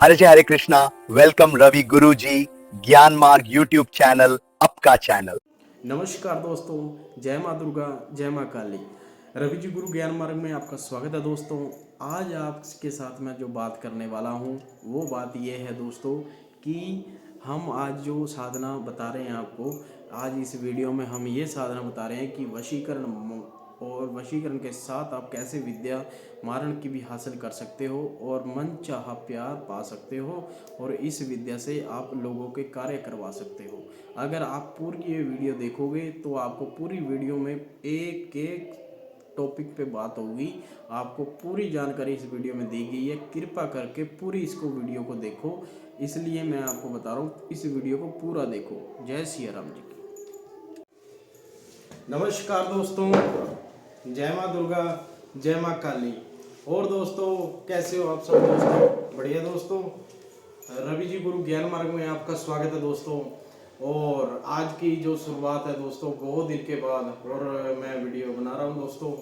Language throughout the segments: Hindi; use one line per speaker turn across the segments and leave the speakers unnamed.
हरे जय हरे कृष्णा। वेलकम रवि गुरुजी ज्ञान मार्ग यूट्यूब चैनल, आपका चैनल।
नमस्कार दोस्तों, जय माँ दुर्गा, जय माँ काली। रवि जी गुरु ज्ञान मार्ग में आपका स्वागत है दोस्तों। आज आपके साथ मैं जो बात करने वाला हूँ वो बात ये है दोस्तों कि हम आज जो साधना बता रहे हैं आपको, आज इस वीडियो में हम ये साधना बता रहे हैं कि और वशीकरण के साथ आप कैसे विद्या मारण की भी हासिल कर सकते हो और मन चाहा प्यार पा सकते हो और इस विद्या से आप लोगों के कार्य करवा सकते हो। अगर आप पूरी ये वीडियो देखोगे तो आपको पूरी वीडियो में एक एक टॉपिक पे बात होगी। आपको पूरी जानकारी इस वीडियो में दी गई है। कृपा करके पूरी इसको वीडियो को देखो, इसलिए मैं आपको बता रहा हूँ इस वीडियो को पूरा देखो। जय सिया राम जी की। नमस्कार दोस्तों, जय माँ दुर्गा, जय माँ काली। और दोस्तों कैसे हो आप सब दोस्तों? बढ़िया दोस्तों। रवि जी गुरु ज्ञान मार्ग में आपका स्वागत है दोस्तों। और आज की जो शुरुआत है दोस्तों, बहुत दिन के बाद और मैं वीडियो बना रहा हूँ दोस्तों।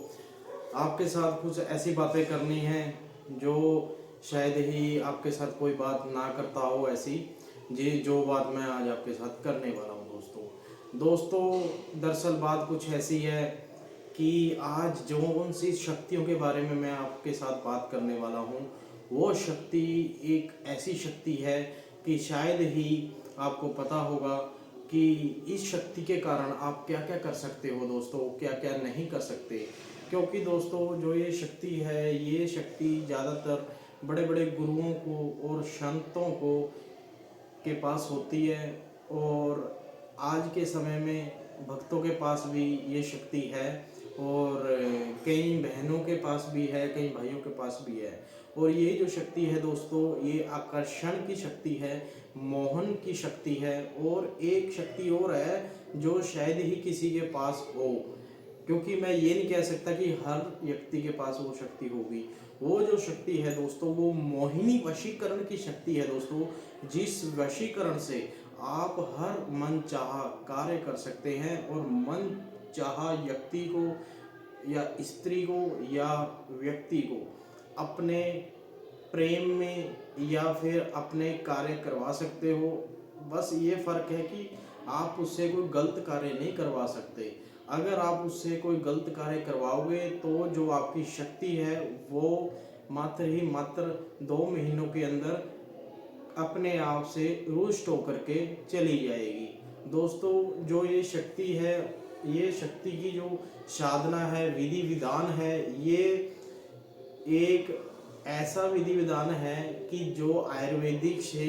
आपके साथ कुछ ऐसी बातें करनी है जो शायद ही आपके साथ कोई बात ना करता हो, ऐसी जो बात मैं आज आपके साथ करने वाला हूँ दोस्तों दरअसल बात कुछ ऐसी है कि आज जो उन सी शक्तियों के बारे में मैं आपके साथ बात करने वाला हूँ, वो शक्ति एक ऐसी शक्ति है कि शायद ही आपको पता होगा कि इस शक्ति के कारण आप क्या क्या कर सकते हो दोस्तों, क्या क्या नहीं कर सकते। क्योंकि दोस्तों जो ये शक्ति है, ये शक्ति ज़्यादातर बड़े बड़े गुरुओं को और संतों को के पास होती है। और आज के समय में भक्तों के पास भी ये शक्ति है और कई बहनों के पास भी है, कई भाइयों के पास भी है। और ये जो शक्ति है दोस्तों, ये आकर्षण की शक्ति है, मोहन की शक्ति है। और एक शक्ति और है जो शायद ही किसी के पास हो, क्योंकि मैं ये नहीं कह सकता कि हर व्यक्ति के पास वो शक्ति होगी। वो जो शक्ति है दोस्तों, वो मोहिनी वशीकरण की शक्ति है दोस्तों, जिस वशीकरण से आप हर मन चाहा कार्य कर सकते हैं और मन चाहा व्यक्ति को या स्त्री को या व्यक्ति को अपने प्रेम में या फिर अपने कार्य करवा सकते हो। बस ये फ़र्क है कि आप उससे कोई गलत कार्य नहीं करवा सकते। अगर आप उससे कोई गलत कार्य करवाओगे तो जो आपकी शक्ति है वो मात्र ही मात्र 2 महीनों के अंदर अपने आप से रुष्ट होकर के चली जाएगी। दोस्तों जो ये शक्ति है, ये शक्ति की जो साधना है, विधि विधान है, ये एक ऐसा विधि विधान है कि जो आयुर्वेदिक से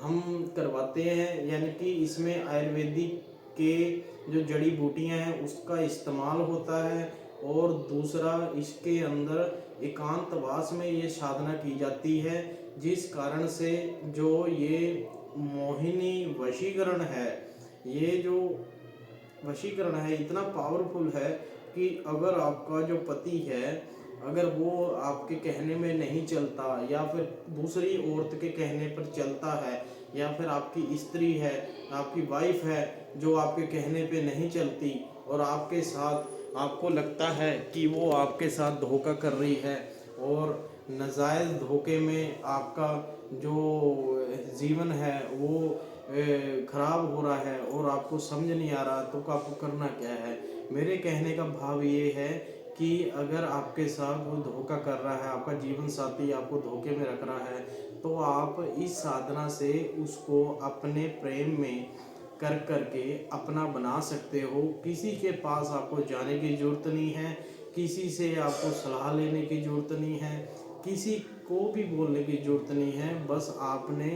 हम करवाते हैं, यानी कि इसमें आयुर्वेदिक के जो जड़ी बूटियां हैं उसका इस्तेमाल होता है। और दूसरा, इसके अंदर एकांतवास में ये साधना की जाती है, जिस कारण से जो ये मोहिनी वशीकरण है, ये जो वशीकरण है इतना पावरफुल है कि अगर आपका जो पति है, अगर वो आपके कहने में नहीं चलता या फिर दूसरी औरत के कहने पर चलता है, या फिर आपकी स्त्री है, आपकी वाइफ है जो आपके कहने पे नहीं चलती और आपके साथ आपको लगता है कि वो आपके साथ धोखा कर रही है और नाजायज़ धोखे में आपका जो जीवन है वो खराब हो रहा है और आपको समझ नहीं आ रहा तो आपको करना क्या है। मेरे कहने का भाव ये है कि अगर आपके साथ कोई धोखा कर रहा है, आपका जीवन साथी आपको धोखे में रख रहा है, तो आप इस साधना से उसको अपने प्रेम में कर करके अपना बना सकते हो। किसी के पास आपको जाने की ज़रूरत नहीं है, किसी से आपको सलाह लेने की ज़रूरत नहीं है, किसी को भी बोलने की ज़रूरत नहीं है। बस आपने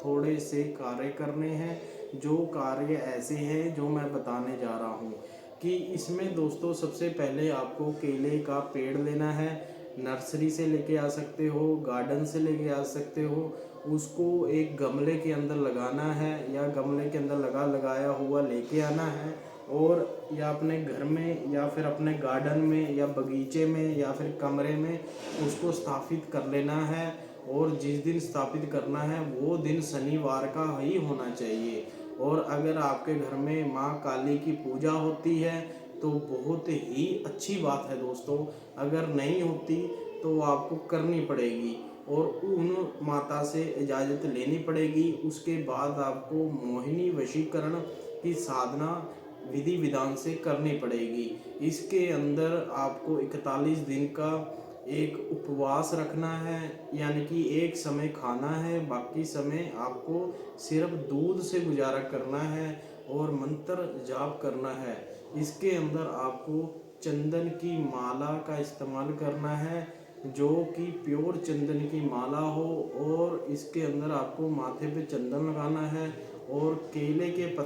थोड़े से कार्य करने हैं, जो कार्य ऐसे हैं जो मैं बताने जा रहा हूँ। कि इसमें दोस्तों सबसे पहले आपको केले का पेड़ लेना है। नर्सरी से लेके आ सकते हो, गार्डन से लेके आ सकते हो। उसको एक गमले के अंदर लगाना है या गमले के अंदर लगाया हुआ लेके आना है। और या अपने घर में या फिर अपने गार्डन में या बगीचे में या फिर कमरे में उसको स्थापित कर लेना है। और जिस दिन स्थापित करना है वो दिन शनिवार का ही होना चाहिए। और अगर आपके घर में माँ काली की पूजा होती है तो बहुत ही अच्छी बात है दोस्तों। अगर नहीं होती तो आपको करनी पड़ेगी। और उन माता से इजाज़त लेनी पड़ेगी। उसके बाद आपको मोहिनी वशीकरण की साधना विधि विधान से करनी पड़ेगी। इसके अंदर आपको 41 दिन का एक उपवास रखना है, यानी कि एक समय खाना है, बाकी समय आपको सिर्फ दूध से गुजारा करना है और मंत्र जाप करना है। इसके अंदर आपको चंदन की माला का इस्तेमाल करना है, जो कि प्योर चंदन की माला हो, और इसके अंदर आपको माथे पे चंदन लगाना है और केले के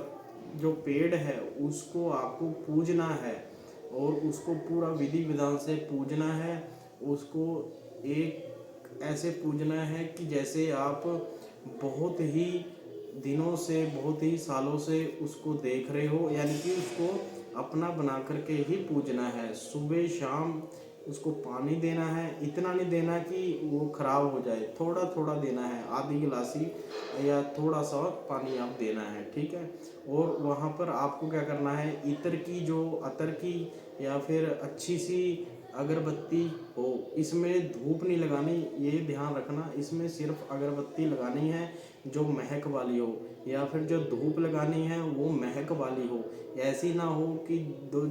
जो पेड़ है उसको आपको पूजना है और उसको पूरा विधि विधान से पूजना है। उसको एक ऐसे पूजना है कि जैसे आप बहुत ही दिनों से, बहुत ही सालों से उसको देख रहे हो, यानी कि उसको अपना बना करके ही पूजना है। सुबह शाम उसको पानी देना है, इतना नहीं देना कि वो खराब हो जाए, थोड़ा थोड़ा देना है, आधी गिलासी या थोड़ा सा पानी आप देना है, ठीक है। और वहाँ पर आपको क्या करना है, इत्र की जो अतर की या फिर अच्छी सी अगरबत्ती हो, इसमें धूप नहीं लगानी, ये ध्यान रखना। इसमें सिर्फ अगरबत्ती लगानी है जो महक वाली हो, या फिर जो धूप लगानी है वो महक वाली हो। ऐसी ना हो कि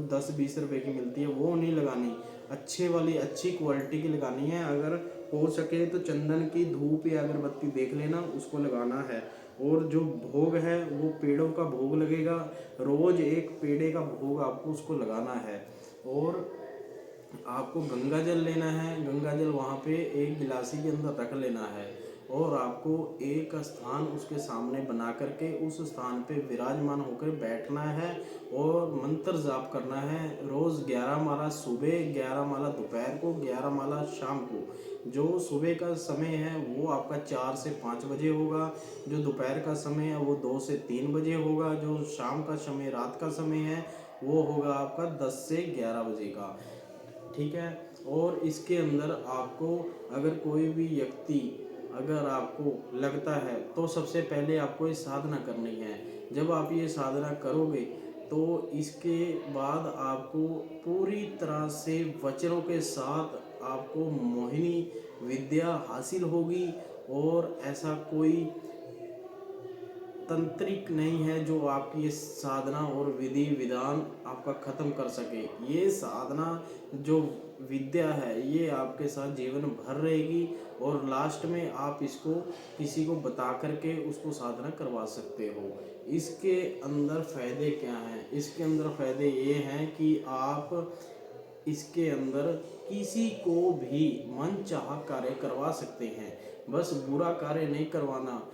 10-20 रुपए की मिलती है वो नहीं लगानी, अच्छे वाली अच्छी क्वालिटी की लगानी है। अगर हो सके तो चंदन की धूप या अगरबत्ती देख लेना, उसको लगाना है। और जो भोग है वो पेड़ों का भोग लगेगा, रोज एक पेड़े का भोग आपको उसको लगाना है। और आपको गंगा जल लेना है, गंगा जल वहाँ पे एक गिलासी के अंदर रख लेना है और आपको एक स्थान उसके सामने बना करके उस स्थान पे विराजमान होकर बैठना है और मंत्र जाप करना है। रोज़ 11 माला सुबह, 11 माला दोपहर को, 11 माला शाम को। जो सुबह का समय है वो आपका 4 से 5 बजे होगा, जो दोपहर का समय है वो 2 से 3 बजे होगा, जो शाम का समय, रात का समय है वो होगा आपका 10 से 11 बजे का, ठीक है। और इसके अंदर आपको अगर कोई भी व्यक्ति, अगर आपको लगता है तो सबसे पहले आपको ये साधना करनी है। जब आप ये साधना करोगे तो इसके बाद आपको पूरी तरह से वज्रों के साथ आपको मोहिनी विद्या हासिल होगी। और ऐसा कोई तंत्रिक नहीं है जो आपकी ये साधना और विधि विधान आपका ख़त्म कर सके। ये साधना जो विद्या है ये आपके साथ जीवन भर रहेगी और लास्ट में आप इसको किसी को बता करके उसको साधना करवा सकते हो। इसके अंदर फ़ायदे क्या हैं? इसके अंदर फ़ायदे ये हैं कि आप इसके अंदर किसी को भी मनचाहा कार्य करवा सकते हैं, बस बुरा कार्य नहीं करवाना।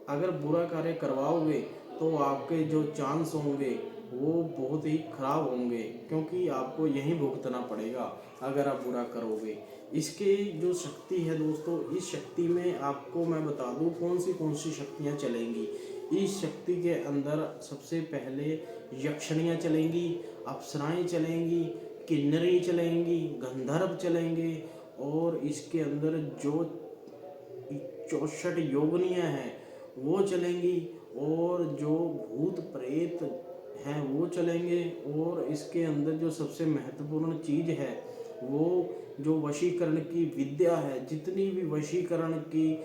अगर बुरा कार्य करवाओगे तो आपके जो चांस होंगे वो बहुत ही खराब होंगे, क्योंकि आपको यहीं भुगतना पड़ेगा अगर आप बुरा करोगे। इसकी जो शक्ति है दोस्तों, इस शक्ति में आपको मैं बता दूं कौन सी शक्तियां चलेंगी। इस शक्ति के अंदर सबसे पहले यक्षिणियाँ चलेंगी, अप्सराएं चलेंगी, किन्नरी चलेंगी, गंधर्व चलेंगे, और इसके अंदर जो 64 योगिनियाँ हैं वो चलेंगी, और जो भूत प्रेत हैं वो चलेंगे। और इसके अंदर जो सबसे महत्वपूर्ण चीज़ है वो जो वशीकरण की विद्या है, जितनी भी वशीकरण की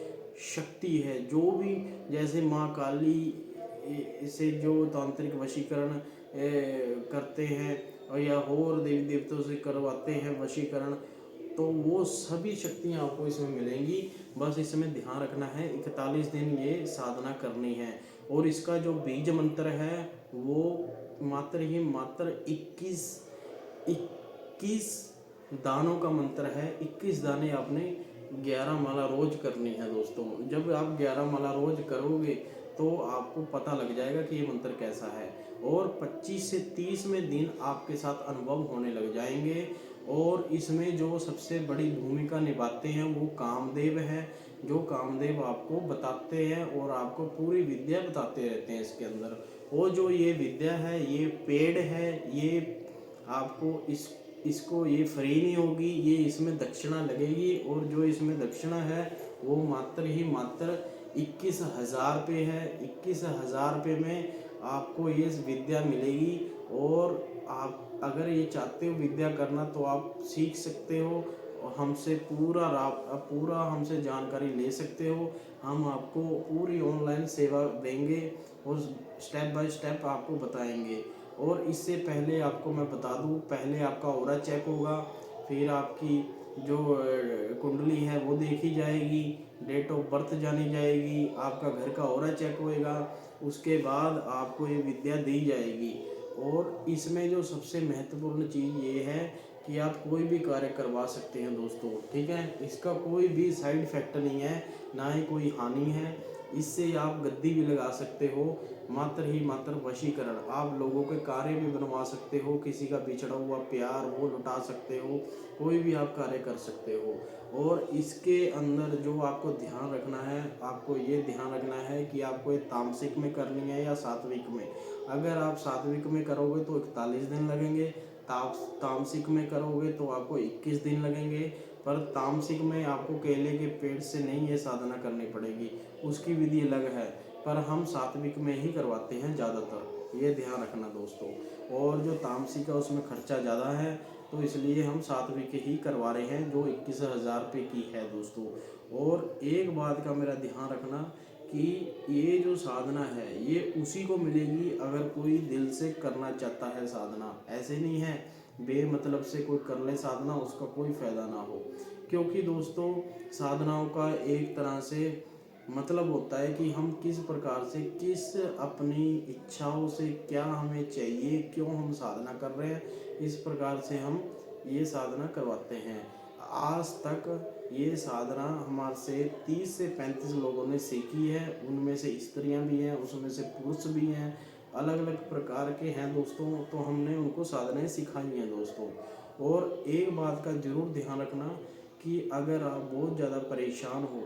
शक्ति है, जो भी जैसे माँ काली से जो तांत्रिक वशीकरण करते हैं और या और देवी देवताओं से करवाते हैं वशीकरण, तो वो सभी शक्तियाँ आपको इसमें मिलेंगी। बस इसमें ध्यान रखना है 41 दिन ये साधना करनी है। और इसका जो बीज मंत्र है वो मात्र ही मात्र 21 दानों का मंत्र है। 21 दाने आपने 11 माला रोज करनी है दोस्तों। जब आप 11 माला रोज करोगे तो आपको पता लग जाएगा कि ये मंत्र कैसा है। और 25 से 30वें दिन आपके साथ अनुभव होने लग जाएंगे। और इसमें जो सबसे बड़ी भूमिका निभाते हैं वो कामदेव हैं, जो कामदेव आपको बताते हैं और आपको पूरी विद्या बताते रहते हैं इसके अंदर। और जो ये विद्या है ये पेड़ है, ये आपको इसको ये फ्री नहीं होगी, ये इसमें दक्षिणा लगेगी। और जो इसमें दक्षिणा है वो मात्र ही मात्र 21,000 रुपये है। 21,000 रुपये में आपको ये विद्या मिलेगी। और आप अगर ये चाहते हो विद्या करना तो आप सीख सकते हो। हमसे पूरा हमसे जानकारी ले सकते हो। हम आपको पूरी ऑनलाइन सेवा देंगे और स्टेप बाय स्टेप आपको बताएंगे। और इससे पहले आपको मैं बता दूं, पहले आपका ऑरा चेक होगा, फिर आपकी जो कुंडली है वो देखी जाएगी, डेट ऑफ बर्थ जानी जाएगी, आपका घर का ऑरा चेक होएगा, उसके बाद आपको ये विद्या दी जाएगी। और इसमें जो सबसे महत्वपूर्ण चीज़ ये है कि आप कोई भी कार्य करवा सकते हैं दोस्तों, ठीक है। इसका कोई भी साइड इफेक्ट नहीं है, ना ही कोई हानि है। इससे आप गद्दी भी लगा सकते हो, मात्र ही मात्र वशीकरण। आप लोगों के कार्य भी बनवा सकते हो, किसी का बिछड़ा हुआ प्यार वो लुटा सकते हो, कोई भी आप कार्य कर सकते हो। और इसके अंदर जो आपको ध्यान रखना है, आपको ये ध्यान रखना है कि आपको ये तामसिक में करनी है या सात्विक में। अगर आप सात्विक में करोगे तो 41 दिन लगेंगे, तामसिक में करोगे तो आपको 21 दिन लगेंगे। पर तामसिक में आपको केले के पेड़ से नहीं ये साधना करनी पड़ेगी, उसकी विधि अलग है। पर हम सात्विक में ही करवाते हैं ज़्यादातर, ये ध्यान रखना दोस्तों। और जो तामसिक है उसमें खर्चा ज़्यादा है, तो इसलिए हम सात्विक ही करवा रहे हैं, जो 21,000 रुपये की है दोस्तों। और एक बात का मेरा ध्यान रखना कि ये जो साधना है ये उसी को मिलेगी अगर कोई दिल से करना चाहता है साधना। ऐसे नहीं है बेमतलब से कोई कर ले साधना, उसका कोई फ़ायदा ना हो। क्योंकि दोस्तों साधनाओं का एक तरह से मतलब होता है कि हम किस प्रकार से, किस अपनी इच्छाओं से क्या हमें चाहिए, क्यों हम साधना कर रहे हैं, इस प्रकार से हम ये साधना करवाते हैं। आज तक ये साधना हमारे से 30 से 35 लोगों ने सीखी है, उनमें से स्त्रियां भी हैं, उसमें से पुरुष भी हैं, अलग अलग प्रकार के हैं दोस्तों। तो हमने उनको साधनाएं सिखाई हैं दोस्तों। और एक बात का ज़रूर ध्यान रखना कि अगर आप बहुत ज़्यादा परेशान हो,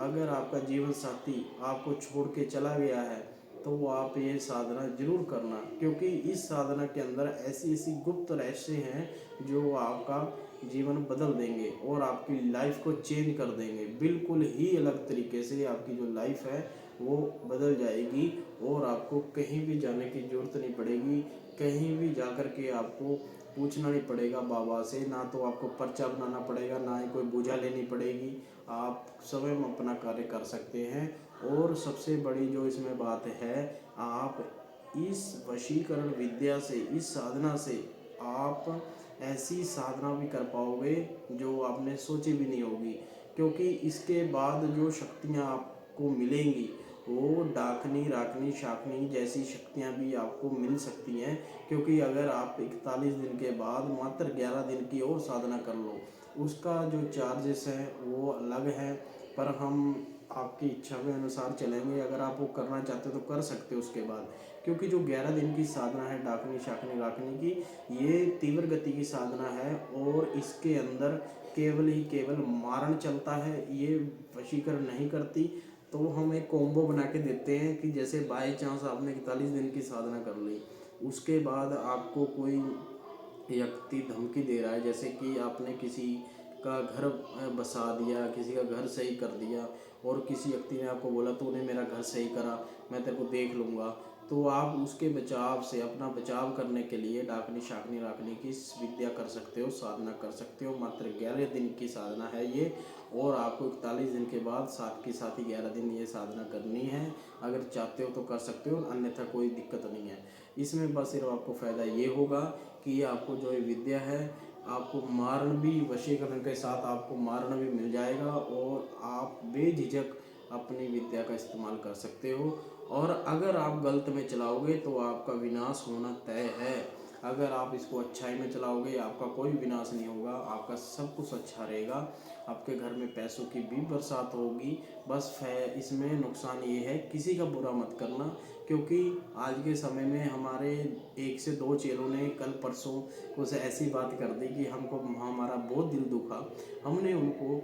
अगर आपका जीवन साथी आपको छोड़ के चला गया है, तो आप ये साधना जरूर करना। क्योंकि इस साधना के अंदर ऐसी ऐसी गुप्त रहस्य हैं जो आपका जीवन बदल देंगे और आपकी लाइफ को चेंज कर देंगे। बिल्कुल ही अलग तरीके से आपकी जो लाइफ है वो बदल जाएगी और आपको कहीं भी जाने की ज़रूरत नहीं पड़ेगी। कहीं भी जा कर के आपको पूछना नहीं पड़ेगा बाबा से, ना तो आपको पर्चा बनाना पड़ेगा, ना ही कोई पूजा लेनी पड़ेगी। आप स्वयं अपना कार्य कर सकते हैं। और सबसे बड़ी जो इसमें बात है, आप इस वशीकरण विद्या से, इस साधना से आप ऐसी साधना भी कर पाओगे जो आपने सोची भी नहीं होगी। क्योंकि इसके बाद जो शक्तियाँ आपको मिलेंगी वो डाकनी राकनी शाकनी जैसी शक्तियाँ भी आपको मिल सकती हैं। क्योंकि अगर आप 41 दिन के बाद मात्र 11 दिन की और साधना कर लो, उसका जो चार्जेस हैं वो अलग है। पर हम आपकी इच्छा के अनुसार चलेंगे, अगर आप वो करना चाहते हो तो कर सकते हो उसके बाद। क्योंकि जो 11 दिन की साधना है डाकनी शाकनी राकनी की, ये तीव्र गति की साधना है और इसके अंदर केवल ही केवल मारण चलता है, ये वशीकरण नहीं करती। तो हम एक कॉम्बो बना के देते हैं कि जैसे बाई चांस आपने 41 दिन की साधना कर ली, उसके बाद आपको कोई व्यक्ति धमकी दे रहा है, जैसे कि आपने किसी का घर बसा दिया, किसी का घर सही कर दिया, और किसी व्यक्ति ने आपको बोला तूने मेरा घर सही करा, मैं तेरे को देख लूँगा, तो आप उसके बचाव से, अपना बचाव करने के लिए डाकनी शाकनी राकनी की विद्या कर सकते हो, साधना कर सकते हो। मात्र 11 दिन की साधना है ये, और आपको 41 दिन के बाद साथ के साथ ही 11 दिन ये साधना करनी है। अगर चाहते हो तो कर सकते हो, अन्यथा कोई दिक्कत नहीं है। इसमें बस सिर्फ आपको फ़ायदा ये होगा कि आपको जो ये विद्या है, आपको मारण भी, वशीकरण के साथ आपको मारण भी मिल जाएगा और आप बेझिझक अपनी विद्या का इस्तेमाल कर सकते हो। और अगर आप गलत में चलाओगे तो आपका विनाश होना तय है। अगर आप इसको अच्छाई में चलाओगे आपका कोई विनाश नहीं होगा, आपका सब कुछ अच्छा रहेगा। आपके घर में पैसों की भी बरसात होगी। बस इसमें नुकसान ये है, किसी का बुरा मत करना। क्योंकि आज के समय में हमारे 1 से 2 चेलों ने कल परसों कुछ ऐसी बात कर दी कि हमारा बहुत दिल दुखा। हमने उनको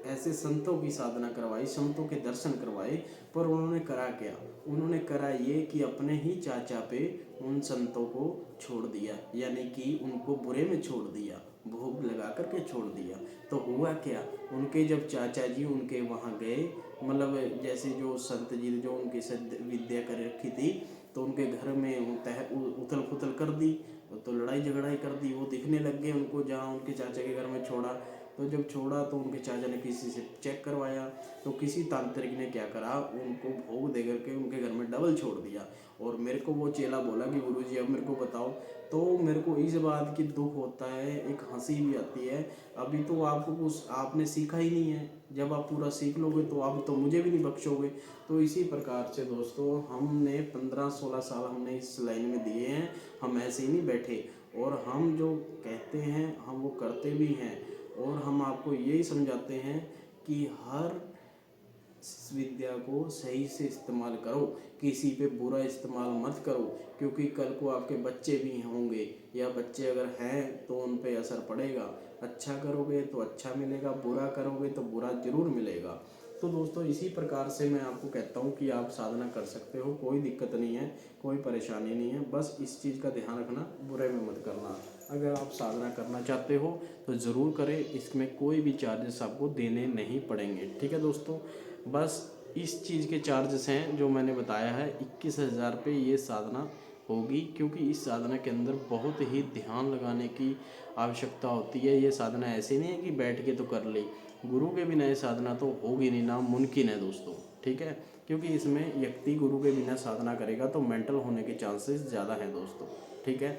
ऐसे संतों की साधना करवाई, संतों के दर्शन करवाए, पर उन्होंने करा क्या? उन्होंने करा ये कि अपने ही चाचा पे उन संतों को छोड़ दिया, यानी कि उनको बुरे में छोड़ दिया, भोग लगा करके छोड़ दिया। तो हुआ क्या, उनके जब चाचा जी उनके वहाँ गए, मतलब जैसे जो संत जी जो उनके साथ विद्या कर रखी थी, तो उनके घर में उथल पुथल कर दी, तो लड़ाई झगड़ा ही कर दी। वो दिखने लग गए उनको, जहाँ उनके चाचा के घर में छोड़ा। तो जब छोड़ा तो उनके चाचा ने किसी से चेक करवाया, तो किसी तांत्रिक ने क्या करा, उनको भोग दे करके उनके घर में डबल छोड़ दिया। और मेरे को वो चेला बोला कि गुरुजी अब मेरे को बताओ। तो मेरे को इस बात की दुख होता है, एक हंसी भी आती है। अभी तो आपको कुछ आपने सीखा ही नहीं है, जब आप पूरा सीख लोगे तो आप तो मुझे भी नहीं बख्शोगे। तो इसी प्रकार से दोस्तों, हमने 15-16 साल हमने इस लाइन में दिए हैं, हम ऐसे ही नहीं बैठे। और हम जो कहते हैं हम वो करते भी हैं। और हम आपको यही समझाते हैं कि हर विद्या को सही से इस्तेमाल करो, किसी पे बुरा इस्तेमाल मत करो, क्योंकि कल को आपके बच्चे भी होंगे, या बच्चे अगर हैं तो उन पे असर पड़ेगा। अच्छा करोगे तो अच्छा मिलेगा, बुरा करोगे तो बुरा जरूर मिलेगा। तो दोस्तों, इसी प्रकार से मैं आपको कहता हूँ कि आप साधना कर सकते हो, कोई दिक्कत नहीं है, कोई परेशानी नहीं है। बस इस चीज़ का ध्यान रखना, बुरे में मत करना। अगर आप साधना करना चाहते हो तो ज़रूर करें, इसमें कोई भी चार्जेस आपको देने नहीं पड़ेंगे। ठीक है दोस्तों, बस इस चीज़ के चार्जेस हैं जो मैंने बताया है। 21,000 रुपये ये साधना होगी, क्योंकि इस साधना के अंदर बहुत ही ध्यान लगाने की आवश्यकता होती है। ये साधना ऐसी नहीं है कि बैठ के तो कर ली, गुरु के बिना ये साधना तो होगी नहीं, नामुमकिन है दोस्तों। ठीक है, क्योंकि इसमें व्यक्ति गुरु के बिना साधना करेगा तो मेंटल होने के चांसेस ज़्यादा हैं दोस्तों। ठीक है,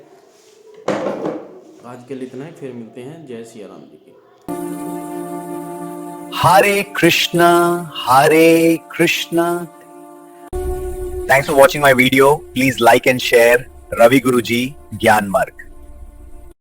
आज के लिए इतना ही, फिर मिलते हैं। जय सिया राम जी की।
Hare Krishna, Hare Krishna. Thanks for watching my video. Please like and share Ravi Guruji Gyan Marg.